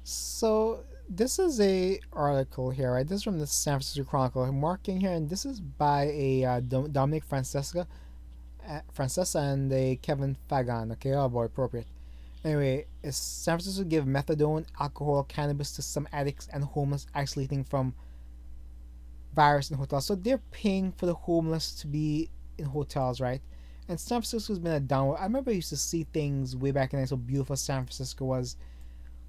So this is a article here, right? This is from the San Francisco Chronicle. Marking here, and this is by a Dominic Francesa and a Kevin Fagan. Okay, oh boy, appropriate. Anyway, is San Francisco give methadone, alcohol, cannabis to some addicts and homeless, isolating from virus in hotels. So they're paying for the homeless to be in hotels, right? And San Francisco's been a downward. I remember I used to see things way back in the day, so beautiful San Francisco was,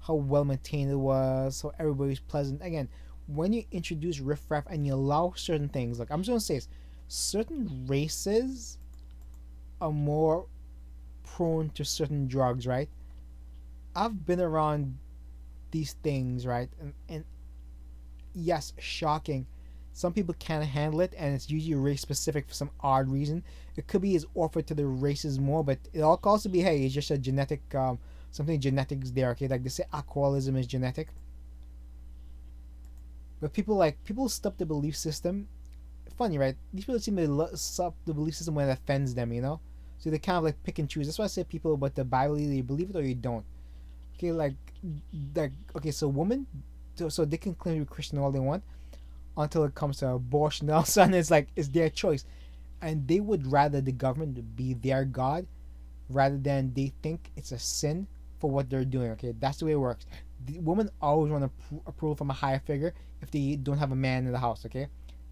how well maintained it was, how everybody's pleasant. Again, when you introduce riffraff and you allow certain things, like I'm just gonna say this, certain races are more prone to certain drugs, right? I've been around these things, right? And yes, shocking. Some people can't handle it, and it's usually race specific for some odd reason. It could be is offered to the races more, but it all calls to be, hey, it's just a genetic, something genetics there. Okay, like they say, alcoholism is genetic. But people stop the belief system. Funny, right? These people seem to stop the belief system when it offends them, you know. So they kind of like pick and choose. That's why I say people about the Bible, either you believe it or you don't. Okay, like okay, so women, so they can claim to be Christian all they want until it comes to abortion. All of a sudden, it's like it's their choice, and they would rather the government be their god rather than they think it's a sin for what they're doing. Okay, that's the way it works. The women always want approval from a higher figure if they don't have a man in the house. Okay,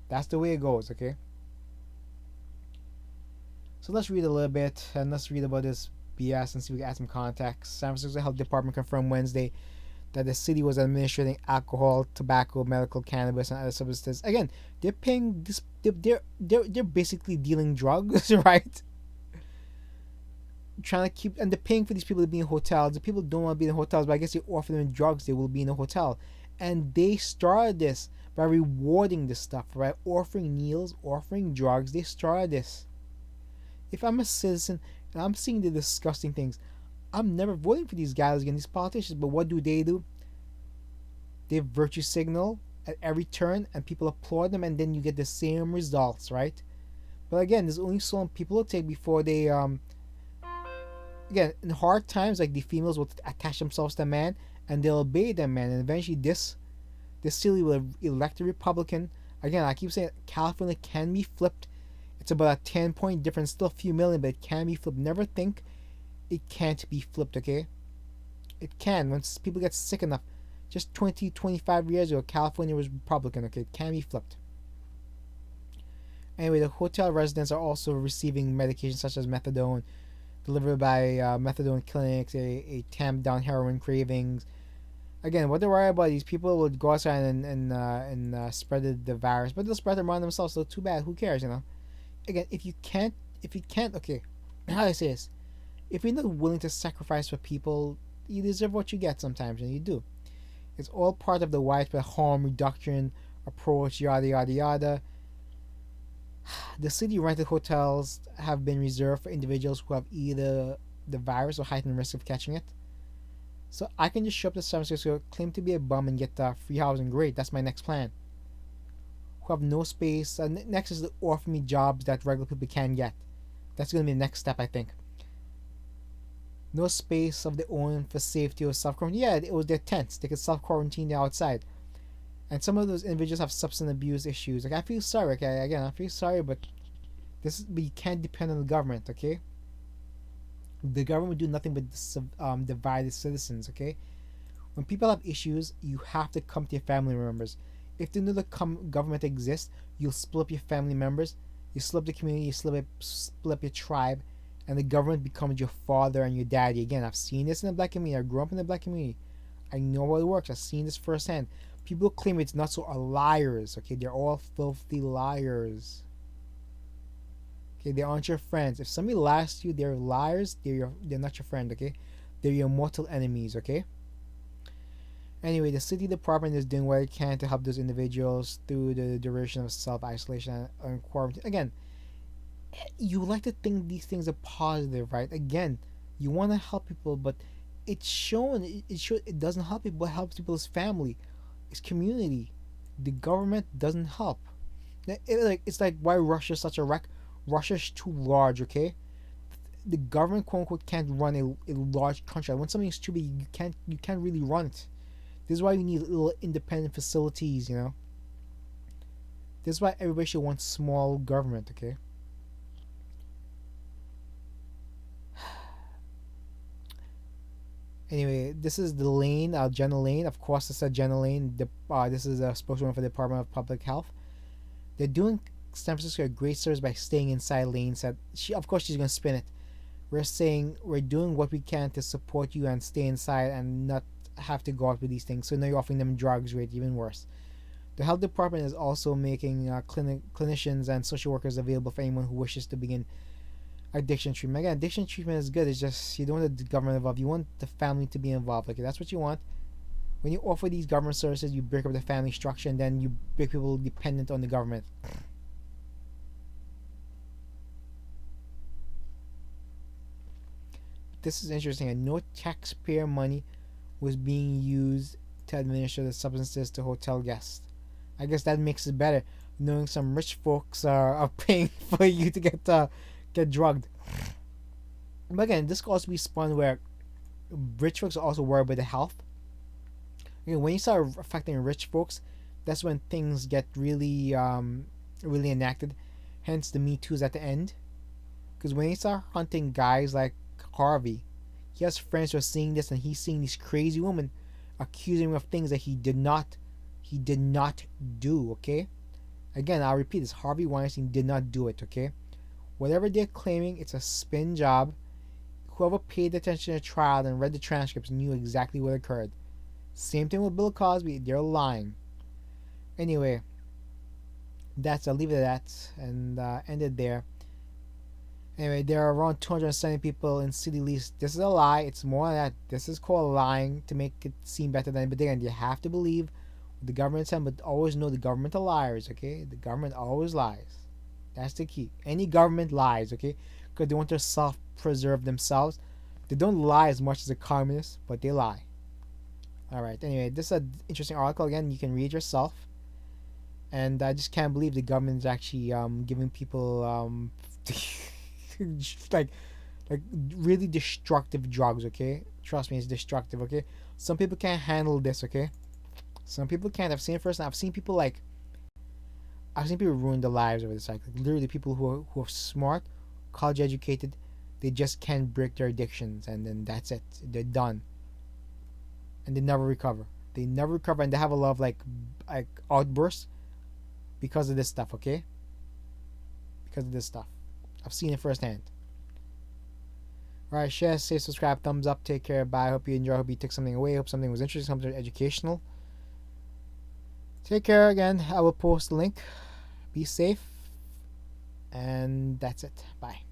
that's the way it goes. Okay, so let's read a little bit and let's read about this BS and see if we can add some context. San Francisco Health Department confirmed Wednesday that the city was administering alcohol, tobacco, medical cannabis, and other substances. Again, they're paying this. They're basically dealing drugs, right? Trying to keep, and they're paying for these people to be in hotels. The people don't want to be in hotels, but I guess they offer them drugs. They will be in a hotel, and they started this by rewarding this stuff, right? Offering meals, offering drugs. They started this. If I'm a citizen and I'm seeing the disgusting things, I'm never voting for these guys again, these politicians. But what do? They virtue signal at every turn, and people applaud them, and then you get the same results, right? But again, there's only so long people will take before they again in hard times, like the females will attach themselves to a man and they'll obey them man, and eventually this city will elect a Republican. Again, I keep saying California can be flipped. It's about a 10-point difference, still a few million, but it can be flipped. Never think it can't be flipped, okay? It can once people get sick enough. Just 20, 25 years ago, California was Republican, okay? It can be flipped. Anyway, the hotel residents are also receiving medications such as methadone, delivered by methadone clinics, a tamp down heroin cravings. Again, what they worry about, these people would go outside and spread the virus, but they'll spread it around themselves. So too bad. Who cares, you know? Again, if you can't, okay, how do I say this? If you're not willing to sacrifice for people, you deserve what you get sometimes, and you do. It's all part of the widespread harm reduction approach, yada yada yada. The city rented hotels have been reserved for individuals who have either the virus or heightened risk of catching it. So I can just show up to San Francisco, claim to be a bum, and get free housing. Great, that's my next plan. Who have no space. Next is to offer me jobs that regular people can get. That's going to be the next step, I think. No space of their own for safety or self quarantine. Yeah, it was their tents. They could self quarantine outside. And some of those individuals have substance abuse issues. Like I feel sorry. Okay, again, I feel sorry, but but you can't depend on the government. Okay, the government will do nothing but divide its citizens. Okay, when people have issues, you have to come to your family members. If they know the government exists, you'll split up your family members, you split up the community, you split up your tribe, and the government becomes your father and your daddy. Again, I've seen this in the black community. I grew up in the black community. I know how it works. I've seen this firsthand. People claim it's not so are liars. Okay, they're all filthy liars. Okay, they aren't your friends. If somebody lies to you, they're liars. They're not your friend. Okay, they're your mortal enemies. Okay. Anyway, the city department is doing what it can to help those individuals through the duration of self isolation and quarantine. Again, you like to think these things are positive, right? Again, you want to help people, but it's shown it doesn't help people. What helps people is family, is community. The government doesn't help. It's like why Russia's such a wreck. Russia's too large, okay? The government quote unquote can't run a large country. When something is too big, you can't really run it. This is why we need little independent facilities, you know. This is why everybody should want small government, okay? Anyway, this is the lane, Jenna Lane. Of course, this is Jenna Lane. This is a spokeswoman for the Department of Public Health. They're doing San Francisco a great service by staying inside lanes. That of course, she's gonna spin it. We're saying we're doing what we can to support you and stay inside and not have to go out with these things. So now you're offering them drugs, right? Even worse. The health department is also making clinicians and social workers available for anyone who wishes to begin addiction treatment. Again, addiction treatment is good. It's just you don't want the government involved. You want the family to be involved. Okay, that's what you want. When you offer these government services, you break up the family structure and then you make people dependent on the government. This is interesting. And no taxpayer money was being used to administer the substances to hotel guests. I guess that makes it better, knowing some rich folks are paying for you to get drugged. But again, this could also be spun where rich folks are also worried about the health. You know, when you start affecting rich folks, that's when things get really enacted. Hence, the Me Too's at the end. Because when you start hunting guys like Harvey, he has friends who are seeing this, and he's seeing these crazy women accusing him of things that he did not do. Okay, again, I'll repeat this: Harvey Weinstein did not do it. Okay, whatever they're claiming, it's a spin job. Whoever paid attention to the trial and read the transcripts knew exactly what occurred. Same thing with Bill Cosby. They're lying. Anyway, I'll leave it at that and end it there. Anyway, there are around 270 people in city lease. This is a lie. It's more than that. This is called lying to make it seem better than. But again, you have to believe what the government said, but always know the government are liars. Okay, the government always lies. That's the key. Any government lies. Okay, because they want to self-preserve themselves. They don't lie as much as the communists, but they lie. All right. Anyway, this is an interesting article. Again, you can read yourself. And I just can't believe the government is actually giving people like really destructive drugs. Okay, trust me, it's destructive. Okay, some people can't handle this. Okay, some people can't. I've seen it first. I've seen people ruin their lives over this. Like literally, people who are smart, college educated, they just can't break their addictions, and then that's it. They're done, and they never recover. They never recover, and they have a lot of like outbursts because of this stuff. Okay, because of this stuff. I've seen it firsthand. Alright, share, say, subscribe, thumbs up, take care, bye. Hope you enjoy, hope you took something away, hope something was interesting, something educational. Take care again. I will post the link. Be safe. And that's it. Bye.